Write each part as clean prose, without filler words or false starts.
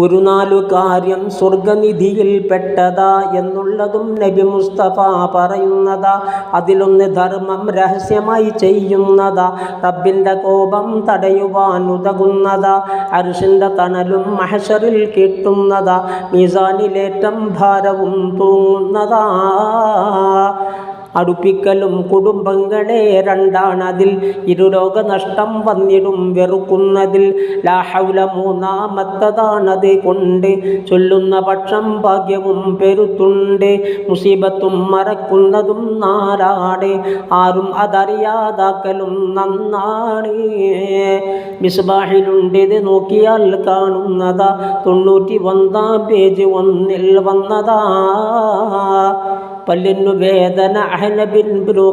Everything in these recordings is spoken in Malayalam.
ഒരു നാലു കാര്യം സ്വർഗനിധിയിൽ പെട്ടതാ എന്നുള്ളതും നബി മുസ്തഫ പറയുന്നതാ. അതിലൊന്ന് ധർമ്മം രഹസ്യമായി ചെയ്യുന്നതാ, റബ്ബിൻ്റെ കോപം തടയുവാൻ ഉതകുന്നതാ, അർശിൻ്റെ തണലും മഹ്ശറിൽ കിട്ടുന്നതാ, മീസാനിലേറ്റം ഭാരവും തൂങ്ങുന്നതാ. അടുപ്പിക്കലും കുടുംബങ്ങളെ രണ്ടാണതിൽ, ഇരുലോക നഷ്ടം വന്നിടും വെറുക്കുന്നതിൽ. ലാ ഹൗല മൂന്നാമത്തതാണത് കൊണ്ട്, ചൊല്ലുന്ന പക്ഷം ഭാഗ്യവും പെരുത്തുണ്ട്. മുസീബത്തും മറക്കുന്നതും നാരാണ്, ആരും അതറിയാതാക്കലും നന്നാണ്. മിസ്ബാഹിലുണ്ടിത് നോക്കിയാൽ കാണുന്നതാ, 91 പേജ് 1 വന്നതാ. പല്ലിനു വേദന അഹ്നബിൻ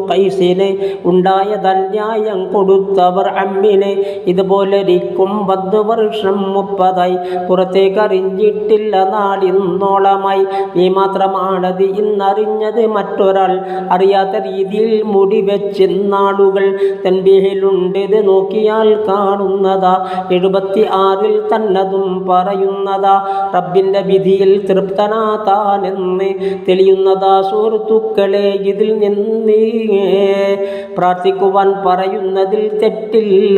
ഖൈസിനെ, ഉണ്ടായതന്യായം കൊടുത്തവർ അമ്മിനെ. ഇതുപോലെരിക്കും 10 വർഷം 30 പുറത്തേക്കറിഞ്ഞിട്ടില്ല നാളിന്നോളമായി. നീ മാത്രമാണത് ഇന്നറിഞ്ഞത്, മറ്റൊരാൾ അറിയാത്ത രീതിയിൽ മുടി വെച്ചിന്നാളുകൾ. തൻബീഹിലുണ്ടിത് നോക്കിയാൽ കാണുന്നതാ, 76 തന്നതും പറയുന്നതാ. റബ്ബിൻ്റെ വിധിയിൽ തൃപ്തനാ താനെന്ന് തെളിയുന്നതാ സുഹൃത്തുക്കളെ ഇതിൽ നിന്ന്. പ്രാർത്ഥിക്കുവാൻ പറയുന്നതിൽ തെറ്റില്ല,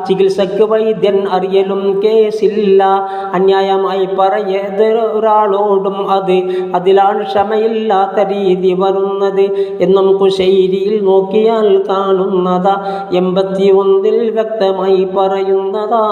ചികിത്സയ്ക്ക് വൈദ്യൻ അറിയലും കേസില്ല. അന്യായമായി പറയേതൊരാളോടും അതിലാണ് ക്ഷമയില്ലാത്ത രീതി വരുന്നത് എന്നും കുശൈരിയിൽ നോക്കിയാൽ കാണുന്നതാ, 81 വ്യക്തമായി പറയുന്നതാ.